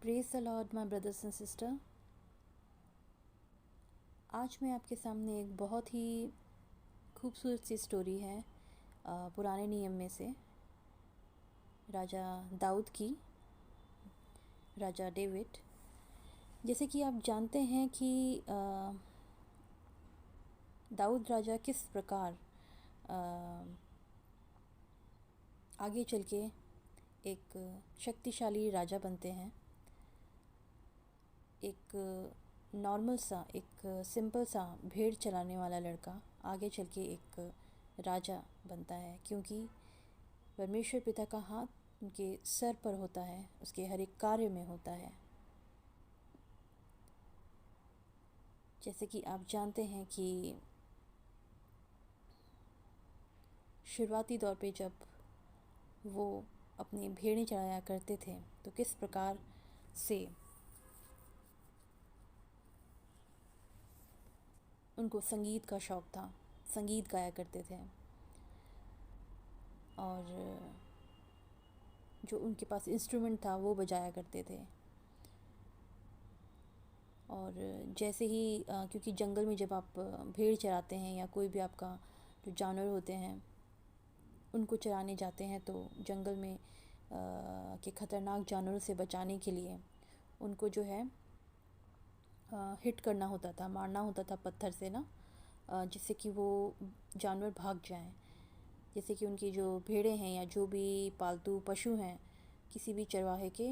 Praise the Lord my brothers and sister. आज मैं आपके सामने एक बहुत ही खूबसूरत सी स्टोरी है पुराने नियम में से राजा दाऊद की, राजा डेविड। जैसे कि आप जानते हैं कि दाऊद राजा किस प्रकार आगे चल के एक शक्तिशाली राजा बनते हैं। एक नॉर्मल सा, एक सिंपल सा भेड़ चलाने वाला लड़का आगे चल के एक राजा बनता है, क्योंकि परमेश्वर पिता का हाथ उनके सर पर होता है, उसके हर एक कार्य में होता है। जैसे कि आप जानते हैं कि शुरुआती दौर पे जब वो अपनी भेड़ें चलाया करते थे तो किस प्रकार से उनको संगीत का शौक़ था, संगीत गाया करते थे। और जो उनके पास इंस्ट्रूमेंट था वो बजाया करते थे। और जैसे ही क्योंकि जंगल में जब आप भेड़ चराते हैं या कोई भी आपका जो जानवर होते हैं उनको चराने जाते हैं, तो जंगल में के ख़तरनाक जानवरों से बचाने के लिए उनको जो है हिट करना होता था, मारना होता था पत्थर से ना, जिससे कि वो जानवर भाग जाएं। जैसे कि उनकी जो भेड़ें हैं या जो भी पालतू पशु हैं किसी भी चरवाहे के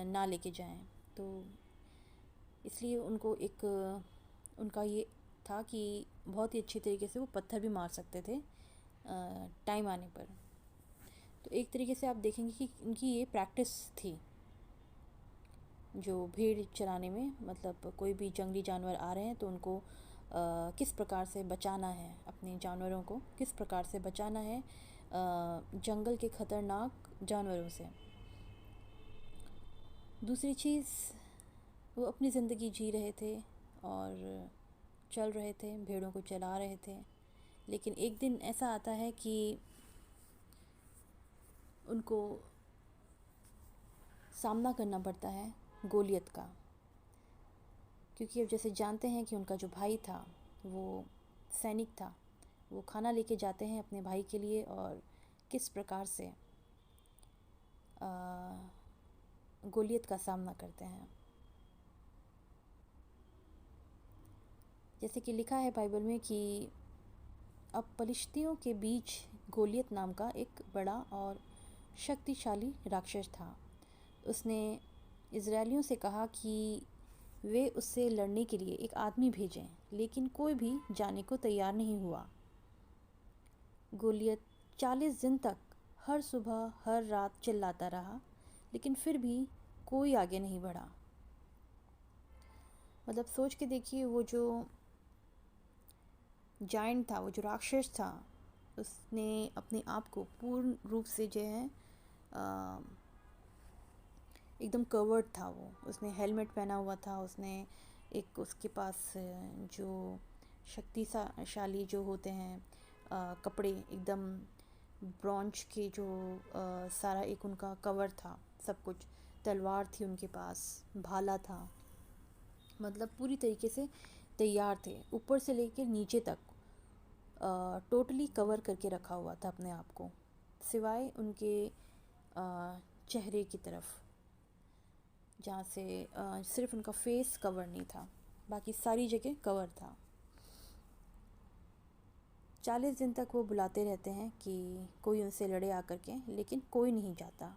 ना लेके जाएं। तो इसलिए उनको एक उनका ये था कि बहुत ही अच्छी तरीके से वो पत्थर भी मार सकते थे टाइम आने पर। तो एक तरीके से आप देखेंगे कि उनकी ये प्रैक्टिस थी जो भेड़ चराने में, मतलब कोई भी जंगली जानवर आ रहे हैं तो उनको किस प्रकार से बचाना है, अपने जानवरों को किस प्रकार से बचाना है जंगल के ख़तरनाक जानवरों से। दूसरी चीज़, वो अपनी ज़िंदगी जी रहे थे और चल रहे थे, भेड़ों को चला रहे थे। लेकिन एक दिन ऐसा आता है कि उनको सामना करना पड़ता है गोलियत का, क्योंकि अब जैसे जानते हैं कि उनका जो भाई था वो सैनिक था। वो खाना लेके जाते हैं अपने भाई के लिए और किस प्रकार से गोलियत का सामना करते हैं। जैसे कि लिखा है बाइबल में कि अब पलिश्तियों के बीच गोलियत नाम का एक बड़ा और शक्तिशाली राक्षस था। उसने इज़राइलियों से कहा कि वे उससे लड़ने के लिए एक आदमी भेजें, लेकिन कोई भी जाने को तैयार नहीं हुआ। गोलियत 40 दिन तक हर सुबह हर रात चिल्लाता रहा, लेकिन फिर भी कोई आगे नहीं बढ़ा। मतलब सोच के देखिए, वो जो जायंट था, वो जो राक्षस था, उसने अपने आप को पूर्ण रूप से जो है एकदम कवर्ड था। वो उसने हेलमेट पहना हुआ था, उसने एक उसके पास जो शक्तिशाली जो होते हैं कपड़े, एकदम ब्रॉन्ज के जो सारा एक उनका कवर था, सब कुछ, तलवार थी उनके पास, भाला था, मतलब पूरी तरीके से तैयार थे, ऊपर से लेकर नीचे तक टोटली कवर करके रखा हुआ था अपने आप को, सिवाय उनके चेहरे की तरफ, जहाँ से सिर्फ उनका फेस कवर नहीं था, बाकी सारी जगह कवर था। 40 दिन तक वो बुलाते रहते हैं कि कोई उनसे लड़े आकर के, लेकिन कोई नहीं जाता।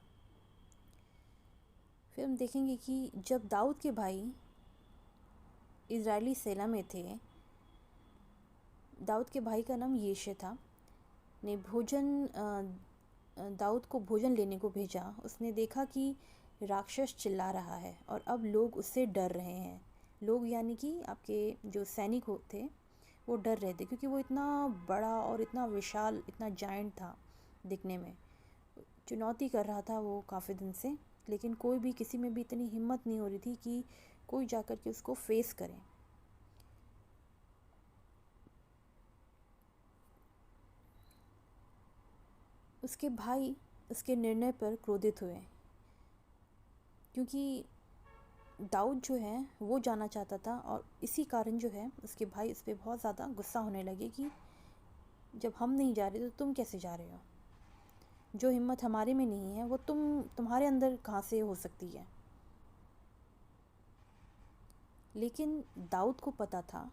फिर हम देखेंगे कि जब दाऊद के भाई इज़राइली सेना में थे, दाऊद के भाई का नाम यिशै था, ने दाऊद को भोजन लेने को भेजा। उसने देखा कि राक्षस चिल्ला रहा है और अब लोग उससे डर रहे हैं। लोग यानी कि आपके जो सैनिक थे वो डर रहे थे, क्योंकि वो इतना बड़ा और इतना विशाल, इतना जायंट था दिखने में। चुनौती कर रहा था वो काफ़ी दिन से, लेकिन कोई भी, किसी में भी इतनी हिम्मत नहीं हो रही थी कि कोई जाकर के उसको फेस करे। उसके भाई उसके निर्णय पर क्रोधित हुए, क्योंकि दाऊद जो है वो जाना चाहता था, और इसी कारण जो है उसके भाई उस पर बहुत ज़्यादा गुस्सा होने लगे कि जब हम नहीं जा रहे तो तुम कैसे जा रहे हो, जो हिम्मत हमारे में नहीं है वो तुम्हारे अंदर कहाँ से हो सकती है। लेकिन दाऊद को पता था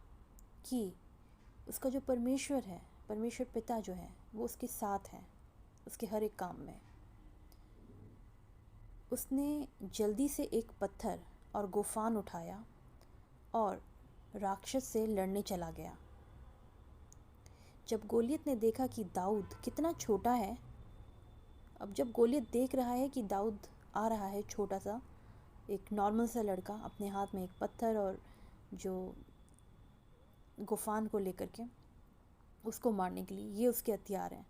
कि उसका जो परमेश्वर है, परमेश्वर पिता जो है वो उसके साथ है, उसके हर एक काम में। उसने जल्दी से एक पत्थर और गोफान उठाया और राक्षस से लड़ने चला गया। जब गोलियत ने देखा कि दाऊद कितना छोटा है, अब जब गोलियत देख रहा है कि दाऊद आ रहा है, छोटा सा एक नॉर्मल सा लड़का अपने हाथ में एक पत्थर और जो गोफान को लेकर के उसको मारने के लिए, ये उसके हथियार हैं,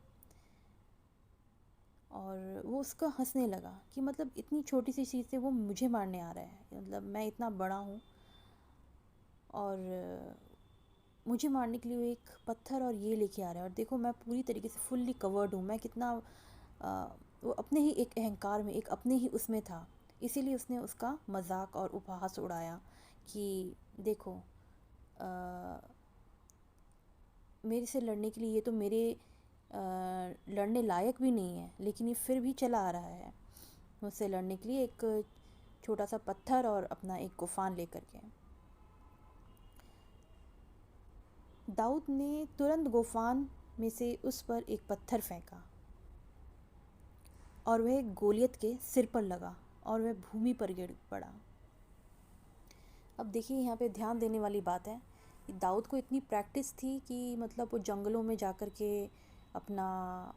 और वो उसका हंसने लगा कि मतलब इतनी छोटी सी चीज़ से वो मुझे मारने आ रहा है, मतलब मैं इतना बड़ा हूँ और मुझे मारने के लिए वो एक पत्थर और ये लेके आ रहा है, और देखो मैं पूरी तरीके से फुल्ली कवर्ड हूँ, मैं कितना वो अपने ही एक अहंकार में, एक अपने ही उसमें था। इसीलिए उसने उसका मजाक और उपहास उड़ाया कि देखो मेरे से लड़ने के लिए ये तो मेरे लड़ने लायक भी नहीं है, लेकिन ये फिर भी चला आ रहा है मुझसे लड़ने के लिए, एक छोटा सा पत्थर और अपना एक गोफान लेकर के। दाऊद ने तुरंत गोफान में से उस पर एक पत्थर फेंका और वह गोलियत के सिर पर लगा और वह भूमि पर गिर पड़ा। अब देखिए यहाँ पे ध्यान देने वाली बात है कि दाऊद को इतनी प्रैक्टिस थी कि मतलब वो जंगलों में जाकर के अपना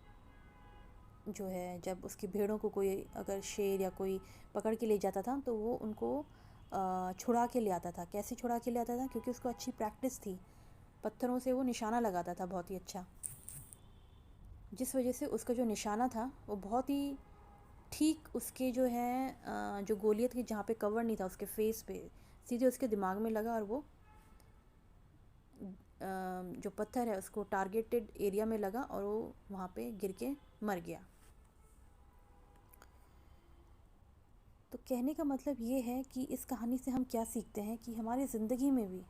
जो है, जब उसकी भेड़ों को कोई अगर शेर या कोई पकड़ के ले जाता था तो वो उनको छुड़ा के ले आता था। कैसे छुड़ा के ले आता था? क्योंकि उसको अच्छी प्रैक्टिस थी, पत्थरों से वो निशाना लगाता था बहुत ही अच्छा, जिस वजह से उसका जो निशाना था वो बहुत ही ठीक उसके जो है जो गोलियत के जहाँ पे कवर नहीं था उसके फेस पे सीधे उसके दिमाग में लगा, और वो जो पत्थर है उसको टारगेटेड एरिया में लगा और वो वहाँ पे गिर के मर गया। तो कहने का मतलब ये है कि इस कहानी से हम क्या सीखते हैं कि हमारी ज़िंदगी में भी,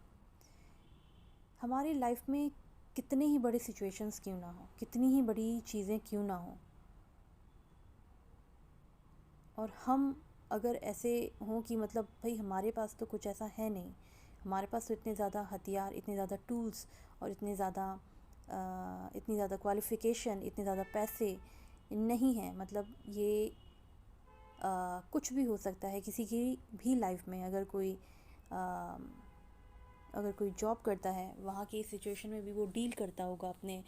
हमारी लाइफ में कितने ही बड़े सिचुएशंस क्यों ना हो, कितनी ही बड़ी चीज़ें क्यों ना हो, और हम अगर ऐसे हों कि मतलब भाई हमारे पास तो कुछ ऐसा है नहीं, हमारे पास तो इतने ज़्यादा हथियार, इतने ज़्यादा टूल्स और इतनी ज़्यादा क्वालिफ़िकेशन, इतने ज़्यादा पैसे नहीं हैं, मतलब ये कुछ भी हो सकता है किसी की भी लाइफ में। अगर कोई जॉब करता है, वहाँ की सिचुएशन में भी वो डील करता होगा अपने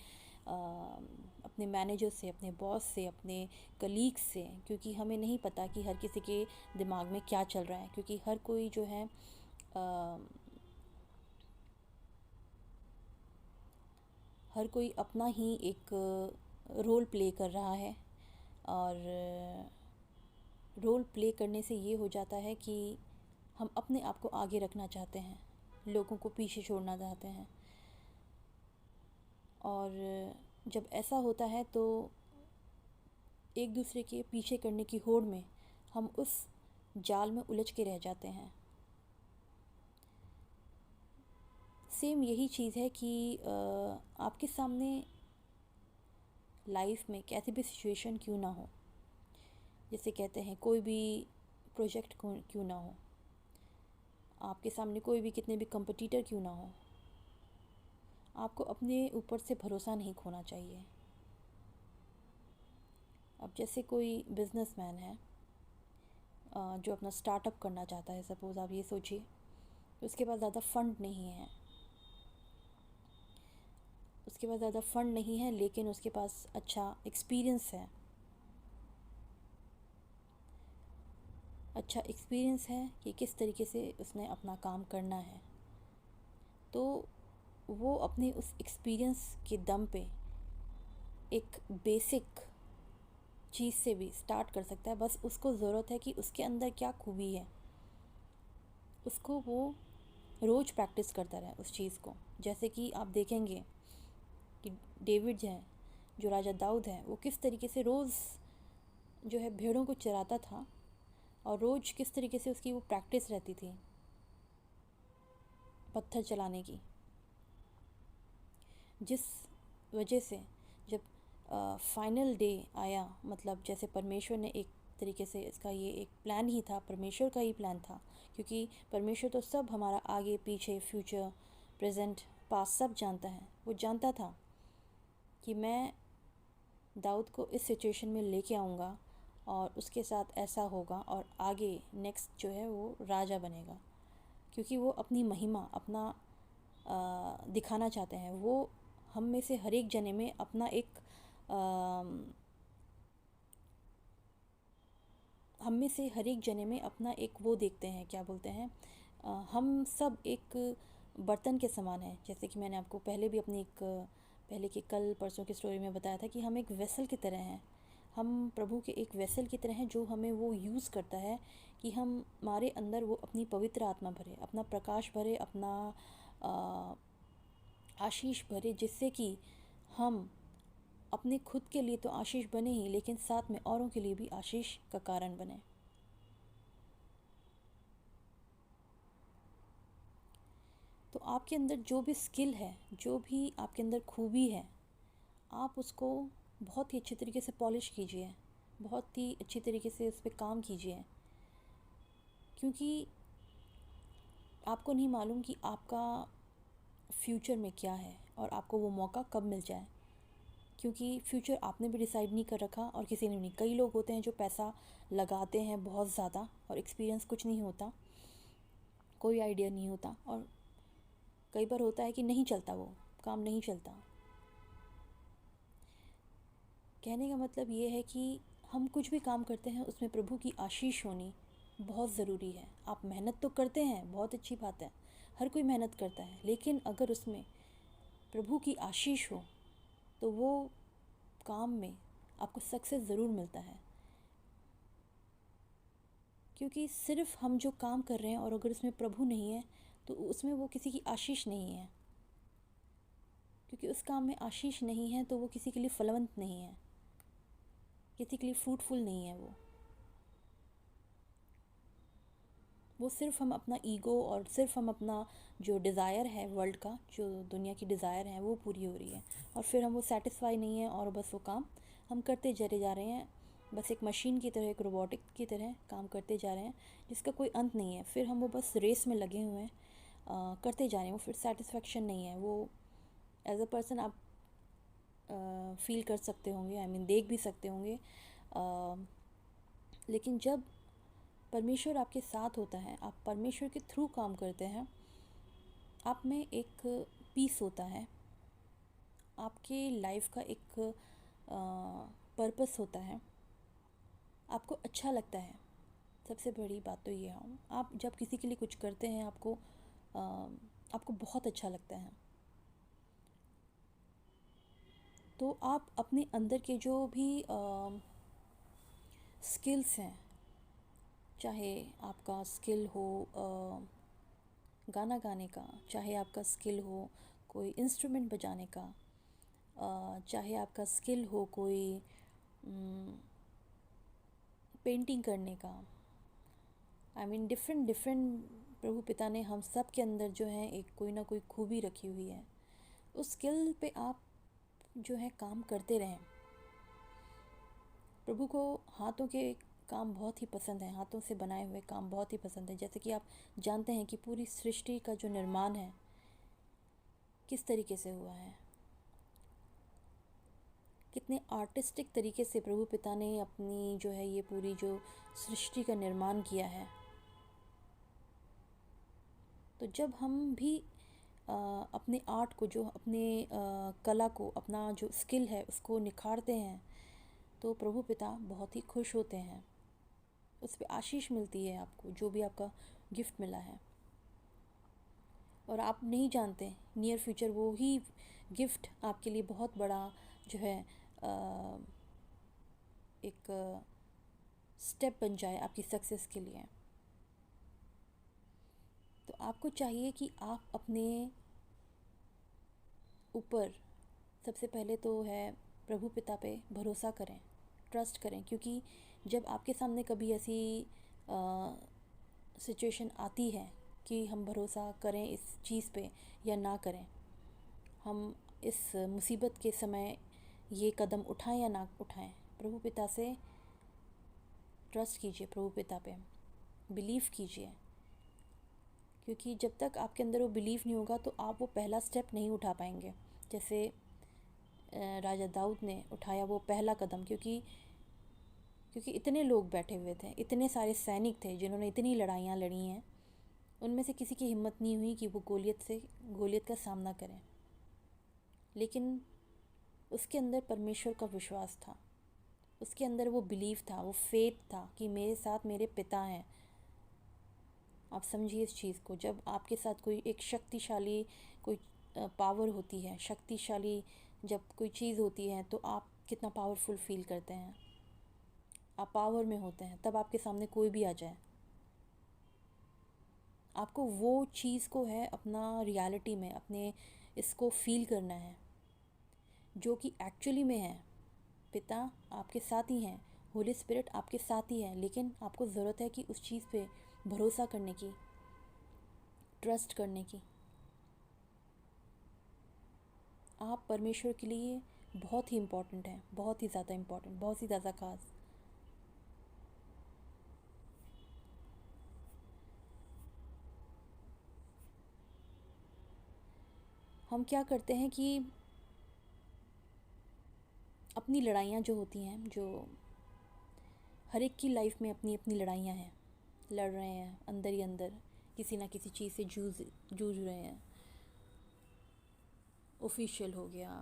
मैनेजर से, अपने बॉस से, अपने कलीग से, क्योंकि हमें नहीं पता कि हर किसी के दिमाग में क्या चल रहा है, क्योंकि हर कोई जो है हर कोई अपना ही एक रोल प्ले कर रहा है, और रोल प्ले करने से ये हो जाता है कि हम अपने आप को आगे रखना चाहते हैं, लोगों को पीछे छोड़ना चाहते हैं, और जब ऐसा होता है तो एक दूसरे के पीछे करने की होड़ में हम उस जाल में उलझ के रह जाते हैं। सेम यही चीज़ है कि आपके सामने लाइफ में कैसी भी सिचुएशन क्यों ना हो, जैसे कहते हैं कोई भी प्रोजेक्ट क्यों ना हो, आपके सामने कोई भी कितने भी कंपटीटर क्यों ना हो, आपको अपने ऊपर से भरोसा नहीं खोना चाहिए। अब जैसे कोई बिजनेसमैन है जो अपना स्टार्टअप करना चाहता है, सपोज़ आप ये सोचिए, उसके पास ज़्यादा फंड नहीं है, लेकिन उसके पास अच्छा एक्सपीरियंस है कि किस तरीके से उसने अपना काम करना है, तो वो अपने उस एक्सपीरियंस के दम पे एक बेसिक चीज़ से भी स्टार्ट कर सकता है। बस उसको ज़रूरत है कि उसके अंदर क्या खूबी है, उसको वो रोज़ प्रैक्टिस करता रहे उस चीज़ को। जैसे कि आप देखेंगे कि डेविड जो है, जो राजा दाऊद है, वो किस तरीके से रोज़ जो है भेड़ों को चराता था, और रोज़ किस तरीके से उसकी वो प्रैक्टिस रहती थी पत्थर चलाने की, जिस वजह से जब फाइनल डे आया, मतलब जैसे परमेश्वर ने एक तरीके से इसका ये एक प्लान ही था, परमेश्वर का ही प्लान था, क्योंकि परमेश्वर तो सब हमारा आगे पीछे फ्यूचर प्रेजेंट पास्ट सब जानता है। वो जानता था कि मैं दाऊद को इस सिचुएशन में लेके आऊँगा और उसके साथ ऐसा होगा और आगे नेक्स्ट जो है वो राजा बनेगा, क्योंकि वो अपनी महिमा अपना दिखाना चाहते हैं। वो हम में से हर एक जने में अपना एक हम में से हर एक जने में अपना एक वो देखते हैं, क्या बोलते हैं, हम सब एक बर्तन के समान हैं। जैसे कि मैंने आपको पहले भी अपनी एक पहले के कल परसों की स्टोरी में बताया था कि हम एक वेसल की तरह हैं। हम प्रभु के एक वेसल की तरह हैं जो हमें वो यूज़ करता है कि हमारे अंदर वो अपनी पवित्र आत्मा भरे, अपना प्रकाश भरे, अपना आशीष भरे, जिससे कि हम अपने खुद के लिए तो आशीष बने ही, लेकिन साथ में औरों के लिए भी आशीष का कारण बने। तो आपके अंदर जो भी स्किल है, जो भी आपके अंदर खूबी है, आप उसको बहुत ही अच्छे तरीके से पॉलिश कीजिए, बहुत ही अच्छी तरीके से उस पर काम कीजिए, क्योंकि आपको नहीं मालूम कि आपका फ्यूचर में क्या है और आपको वो मौका कब मिल जाए, क्योंकि फ्यूचर आपने भी डिसाइड नहीं कर रखा और किसी ने नहीं। कई लोग होते हैं जो पैसा लगाते हैं बहुत ज़्यादा और एक्सपीरियंस कुछ नहीं होता, कोई आइडिया नहीं होता, और कई बार होता है कि नहीं चलता, वो काम नहीं चलता। कहने का मतलब ये है कि हम कुछ भी काम करते हैं उसमें प्रभु की आशीष होनी बहुत ज़रूरी है। आप मेहनत तो करते हैं, बहुत अच्छी बात है, हर कोई मेहनत करता है, लेकिन अगर उसमें प्रभु की आशीष हो तो वो काम में आपको सक्सेस ज़रूर मिलता है। क्योंकि सिर्फ हम जो काम कर रहे हैं और अगर उसमें प्रभु नहीं है तो उसमें वो किसी की आशीष नहीं है, क्योंकि उस काम में आशीष नहीं है तो वो किसी के लिए फलवंत नहीं है, किसी के लिए फ्रूटफुल नहीं है। वो सिर्फ हम अपना ईगो और सिर्फ हम अपना जो डिज़ायर है वर्ल्ड का, जो दुनिया की डिज़ायर है वो पूरी हो रही है, और फिर हम वो सेटिस्फाई नहीं है और बस वो काम हम करते चले जा रहे हैं, बस एक मशीन की तरह, एक रोबोटिक की तरह काम करते जा रहे हैं जिसका कोई अंत नहीं है। फिर हम वो बस रेस में लगे हुए हैं, करते जा रहे हैं, वो फिर सेटिस्फेक्शन नहीं है। वो एज अ पर्सन आप फील कर सकते होंगे, आई मीन देख भी सकते होंगे, लेकिन जब परमेश्वर आपके साथ होता है, आप परमेश्वर के थ्रू काम करते हैं, आप में एक पीस होता है, आपके लाइफ का एक पर्पस होता है, आपको अच्छा लगता है। सबसे बड़ी बात तो ये है, आप जब किसी के लिए कुछ करते हैं आपको बहुत अच्छा लगता है। तो आप अपने अंदर के जो भी स्किल्स हैं, चाहे आपका स्किल हो गाना गाने का, चाहे आपका स्किल हो कोई इंस्ट्रूमेंट बजाने का, चाहे आपका स्किल हो कोई पेंटिंग करने का, आई मीन डिफरेंट डिफरेंट प्रभु पिता ने हम सब के अंदर जो है एक कोई ना कोई खूबी रखी हुई है। उस स्किल पे आप जो है काम करते रहें। प्रभु को हाथों के काम बहुत ही पसंद है, हाथों से बनाए हुए काम बहुत ही पसंद है। जैसे कि आप जानते हैं कि पूरी सृष्टि का जो निर्माण है किस तरीके से हुआ है, कितने आर्टिस्टिक तरीके से प्रभु पिता ने अपनी जो है ये पूरी जो सृष्टि का निर्माण किया है। तो जब हम भी अपने आर्ट को, जो अपने कला को, अपना जो स्किल है उसको निखारते हैं, तो प्रभु पिता बहुत ही खुश होते हैं, उस पर आशीष मिलती है आपको, जो भी आपका गिफ्ट मिला है। और आप नहीं जानते नियर फ्यूचर वो ही गिफ्ट आपके लिए बहुत बड़ा जो है एक स्टेप बन जाए आपकी सक्सेस के लिए। तो आपको चाहिए कि आप अपने ऊपर सबसे पहले तो है प्रभु पिता पे भरोसा करें, ट्रस्ट करें, क्योंकि जब आपके सामने कभी ऐसी सिचुएशन आती है कि हम भरोसा करें इस चीज़ पे या ना करें, हम इस मुसीबत के समय ये कदम उठाएं या ना उठाएं, प्रभु पिता से ट्रस्ट कीजिए, प्रभु पिता पे बिलीव कीजिए। क्योंकि जब तक आपके अंदर वो बिलीव नहीं होगा तो आप वो पहला स्टेप नहीं उठा पाएंगे। जैसे राजा दाऊद ने उठाया वो पहला कदम, क्योंकि इतने लोग बैठे हुए थे, इतने सारे सैनिक थे जिन्होंने इतनी लड़ाइयाँ लड़ी हैं, उनमें से किसी की हिम्मत नहीं हुई कि वो गोलियत का सामना करें। लेकिन उसके अंदर परमेश्वर का विश्वास था, उसके अंदर वो बिलीव था, वो फेथ था कि मेरे साथ मेरे पिता हैं। आप समझिए इस चीज़ को, जब आपके साथ कोई एक शक्तिशाली कोई पावर होती है, शक्तिशाली जब कोई चीज़ होती है तो आप कितना पावरफुल फील करते हैं, आप पावर में होते हैं। तब आपके सामने कोई भी आ जाए, आपको वो चीज़ को है अपना रियलिटी में अपने इसको फील करना है जो कि एक्चुअली में है। पिता आपके साथ ही हैं, होली स्पिरिट आपके साथ ही है, लेकिन आपको ज़रूरत है कि उस चीज़ पे भरोसा करने की, ट्रस्ट करने की। आप परमेश्वर के लिए बहुत ही इम्पोर्टेंट हैं, बहुत ही ज़्यादा इम्पोर्टेंट, बहुत ही ज़्यादा खास। हम क्या करते हैं कि अपनी लड़ाइयाँ जो होती हैं, जो हर एक की लाइफ में अपनी अपनी लड़ाइयाँ हैं, लड़ रहे हैं अंदर ही अंदर, किसी ना किसी चीज़ से जूझ रहे हैं। ऑफिशियल हो गया,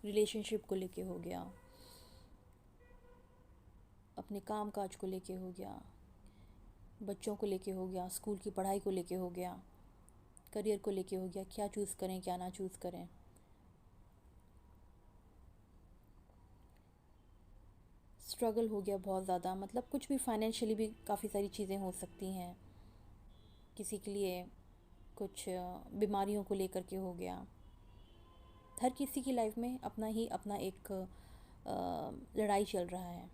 रिलेशनशिप को लेके हो गया, अपने काम काज को लेके हो गया, बच्चों को लेके हो गया, स्कूल की पढ़ाई को लेके हो गया, करियर को लेके हो गया, क्या चूज़ करें क्या ना चूज़ करें। स्ट्रगल हो गया बहुत ज़्यादा, मतलब कुछ भी फाइनेंशियली भी काफ़ी सारी चीज़ें हो सकती हैं। किसी के लिए कुछ बीमारियों को लेकर के हो गया। हर किसी की लाइफ में अपना ही अपना एक लड़ाई चल रहा है,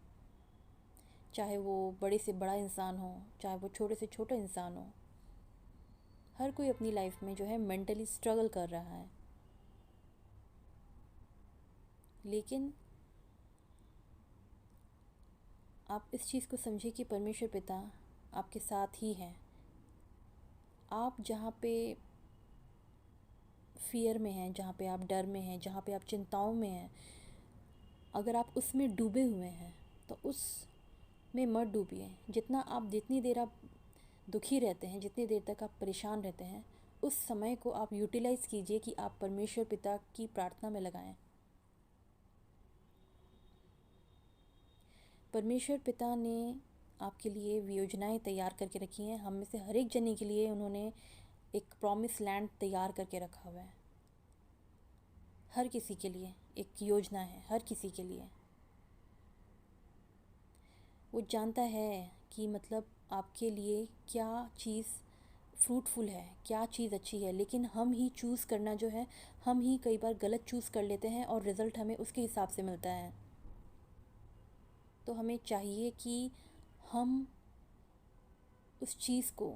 चाहे वो बड़े से बड़ा इंसान हो, चाहे वो छोटे से छोटा इंसान हो। हर कोई अपनी लाइफ में जो है मेंटली स्ट्रगल कर रहा है। लेकिन आप इस चीज़ को समझिए कि परमेश्वर पिता आपके साथ ही हैं। आप जहाँ पे फियर में हैं, जहाँ पे आप डर में हैं, जहाँ पे आप चिंताओं में हैं, अगर आप उसमें डूबे हुए हैं तो उस में मत डूबिए। जितनी देर आप दुखी रहते हैं, जितनी देर तक आप परेशान रहते हैं, उस समय को आप यूटिलाइज़ कीजिए कि आप परमेश्वर पिता की प्रार्थना में लगाएं। परमेश्वर पिता ने आपके लिए योजनाएं तैयार करके रखी हैं। हम में से हर एक जने के लिए उन्होंने एक प्रॉमिस लैंड तैयार करके रखा हुआ है। हर किसी के लिए एक योजना है, हर किसी के लिए। वो जानता है कि मतलब आपके लिए क्या चीज़ फ्रूटफुल है, क्या चीज़ अच्छी है। लेकिन हम ही चूज़ करना जो है, हम ही कई बार गलत चूज़ कर लेते हैं और रिज़ल्ट हमें उसके हिसाब से मिलता है। तो हमें चाहिए कि हम उस चीज़ को,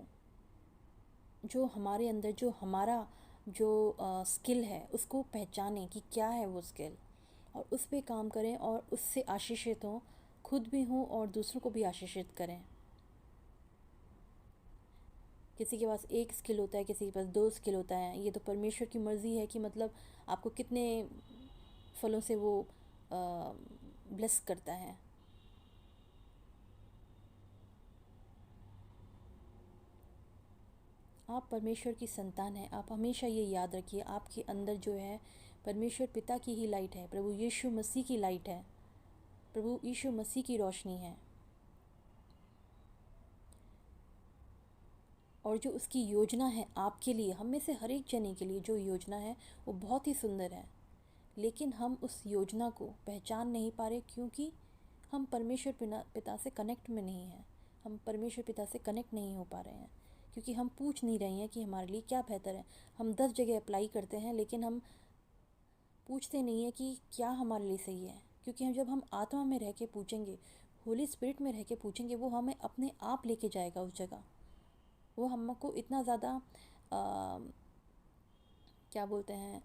जो हमारे अंदर, जो हमारा जो स्किल है, उसको पहचानें कि क्या है वो स्किल, और उस पे काम करें और उससे आशीषित हों, खुद भी हों और दूसरों को भी आशीषित करें। किसी के पास एक स्किल होता है, किसी के पास दो स्किल होता है। ये तो परमेश्वर की मर्ज़ी है कि मतलब आपको कितने फलों से वो ब्लेस करता है। आप परमेश्वर की संतान हैं। आप हमेशा ये याद रखिए, आपके अंदर जो है परमेश्वर पिता की ही लाइट है, प्रभु यीशु मसीह की लाइट है, प्रभु यीशु मसीह की रोशनी है। और जो उसकी योजना है आपके लिए, हम में से हर एक जने के लिए जो योजना है वो बहुत ही सुंदर है। लेकिन हम उस योजना को पहचान नहीं पा रहे, क्योंकि हम परमेश्वर पिता से कनेक्ट में नहीं हैं। हम परमेश्वर पिता से कनेक्ट नहीं हो पा रहे हैं, क्योंकि हम पूछ नहीं रहे हैं कि हमारे लिए क्या बेहतर है। हम 10 जगह अप्लाई करते हैं, लेकिन हम पूछते नहीं हैं कि क्या हमारे लिए सही है। क्योंकि जब हम आत्मा में रह के पूछेंगे, होली स्पिरिट में रह के पूछेंगे, वो हमें अपने आप लेके जाएगा उस जगह। वो हमको इतना ज़्यादा क्या बोलते हैं,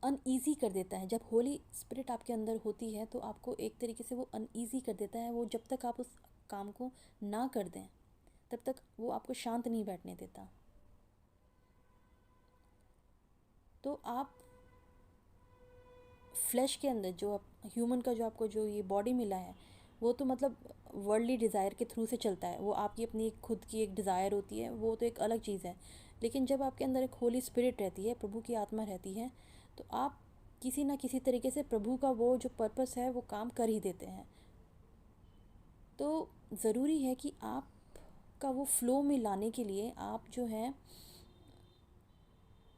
अनईज़ी कर देता है। जब होली स्पिरिट आपके अंदर होती है तो आपको एक तरीके से वो अनईज़ी कर देता है। वो जब तक आप उस काम को ना कर दें तब तक वो आपको शांत नहीं बैठने देता। तो आप फ्लैश के अंदर जो आप ह्यूमन का जो आपको जो ये बॉडी मिला है, वो तो मतलब वर्ल्डली डिज़ायर के थ्रू से चलता है। वो आपकी अपनी एक खुद की एक डिज़ायर होती है, वो तो एक अलग चीज़ है। लेकिन जब आपके अंदर एक होली स्पिरिट रहती है, प्रभु की आत्मा रहती है, तो आप किसी ना किसी तरीके से प्रभु का वो जो पर्पस है वो काम कर ही देते हैं। तो ज़रूरी है कि आप का वो फ्लो में लाने के लिए आप जो है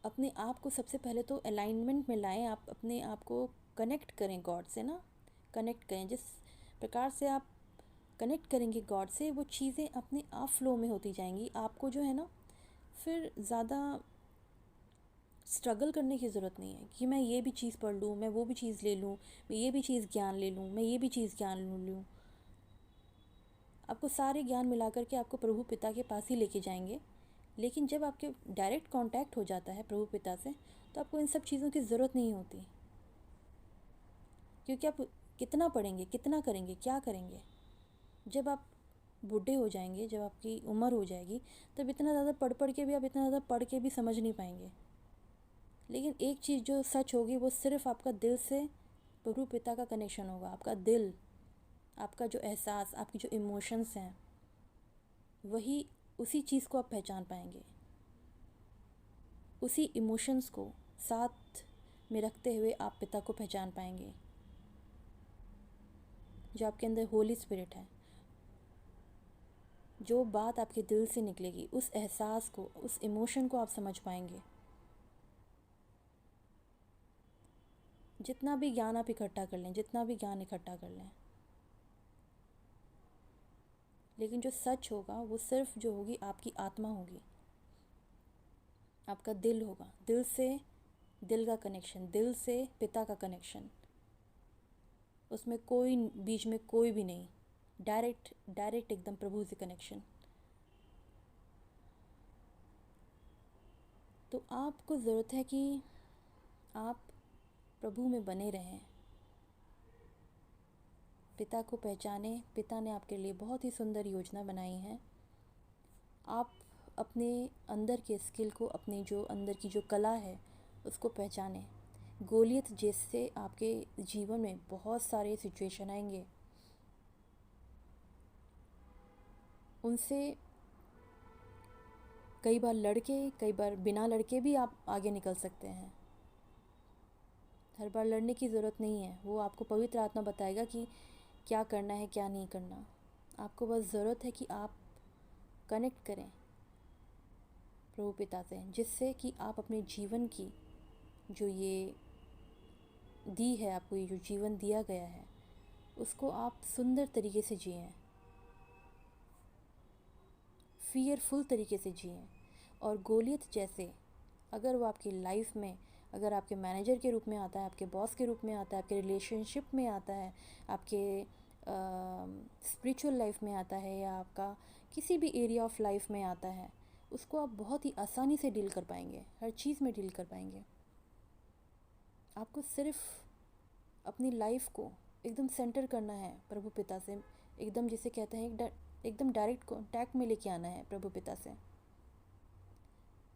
अपने आप को सबसे पहले तो अलाइनमेंट में लाएं। आप अपने आप को कनेक्ट करें गॉड से ना, कनेक्ट करें। जिस प्रकार से आप कनेक्ट करेंगे गॉड से, वो चीज़ें अपने आप फ्लो में होती जाएंगी। आपको जो है ना फिर ज़्यादा स्ट्रगल करने की ज़रूरत नहीं है कि मैं ये भी चीज़ पढ़ लूँ, मैं वो भी चीज़ ले लूँ, मैं ये भी चीज़ ज्ञान ले लूँ, मैं ये भी चीज़ ज्ञान लूँ। आपको सारे ज्ञान मिला करके आपको प्रभु पिता के पास ही लेके जाएंगे। लेकिन जब आपके डायरेक्ट कांटेक्ट हो जाता है प्रभु पिता से, तो आपको इन सब चीज़ों की ज़रूरत नहीं होती। क्योंकि आप कितना पढ़ेंगे, कितना करेंगे, क्या करेंगे? जब आप बूढ़े हो जाएंगे, जब आपकी उम्र हो जाएगी, तब इतना ज़्यादा पढ़ पढ़ के भी आप इतना ज़्यादा पढ़ के भी समझ नहीं पाएंगे। लेकिन एक चीज़ जो सच होगी, वो सिर्फ आपका दिल से प्रभु पिता का कनेक्शन होगा। आपका दिल, आपका जो एहसास, आपकी जो इमोशंस हैं, वही उसी चीज़ को आप पहचान पाएंगे। उसी इमोशंस को साथ में रखते हुए आप पिता को पहचान पाएंगे। जो आपके अंदर होली स्पिरिट है, जो बात आपके दिल से निकलेगी, उस एहसास को, उस इमोशन को आप समझ पाएंगे। जितना भी ज्ञान आप इकट्ठा कर लें, जितना भी ज्ञान इकट्ठा कर लें, लेकिन जो सच होगा वो सिर्फ जो होगी आपकी आत्मा होगी, आपका दिल होगा। दिल से दिल का कनेक्शन, दिल से पिता का कनेक्शन, उसमें कोई बीच में कोई भी नहीं, डायरेक्ट डायरेक्ट एकदम प्रभु से कनेक्शन। तो आपको ज़रूरत है कि आप प्रभु में बने रहें, पिता को पहचाने। पिता ने आपके लिए बहुत ही सुंदर योजना बनाई है। आप अपने अंदर के स्किल को, अपने जो अंदर की जो कला है उसको पहचाने। गोलियत जैसे आपके जीवन में बहुत सारे सिचुएशन आएंगे, उनसे कई बार लड़के, कई बार बिना लड़के भी आप आगे निकल सकते हैं। हर बार लड़ने की ज़रूरत नहीं है। वो आपको पवित्र आत्मा बताएगा कि क्या करना है, क्या नहीं करना। आपको बस ज़रूरत है कि आप कनेक्ट करें प्रभु पिता से, जिससे कि आप अपने जीवन की जो ये दी है, आपको ये जो जीवन दिया गया है, उसको आप सुंदर तरीके से जिएं, फियरफुल तरीके से जिएं। और गोलियत जैसे अगर वो आपकी लाइफ में, अगर आपके मैनेजर के रूप में आता है, आपके बॉस के रूप में आता है, आपके रिलेशनशिप में आता है, आपके स्पिरिचुअल लाइफ में आता है, या आपका किसी भी एरिया ऑफ लाइफ में आता है, उसको आप बहुत ही आसानी से डील कर पाएंगे, हर चीज़ में डील कर पाएंगे। आपको सिर्फ अपनी लाइफ को एकदम सेंटर करना है प्रभु पिता से, एकदम जिसे कहते हैं एकदम डायरेक्ट कॉन्टैक्ट में लेके आना है प्रभु पिता से।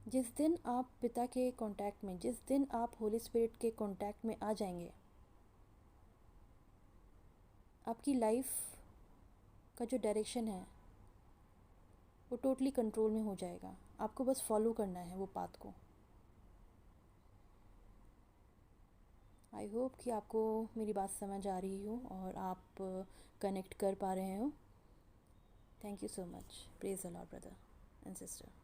जिस दिन आप पिता के कांटेक्ट में, जिस दिन आप होली स्पिरिट के कांटेक्ट में आ जाएंगे, आपकी लाइफ का जो डायरेक्शन है वो टोटली कंट्रोल में हो जाएगा। आपको बस फॉलो करना है वो पाथ को। आई होप कि आपको मेरी बात समझ आ रही हो और आप कनेक्ट कर पा रहे हो। Thank you so much. Praise the Lord brother and sister.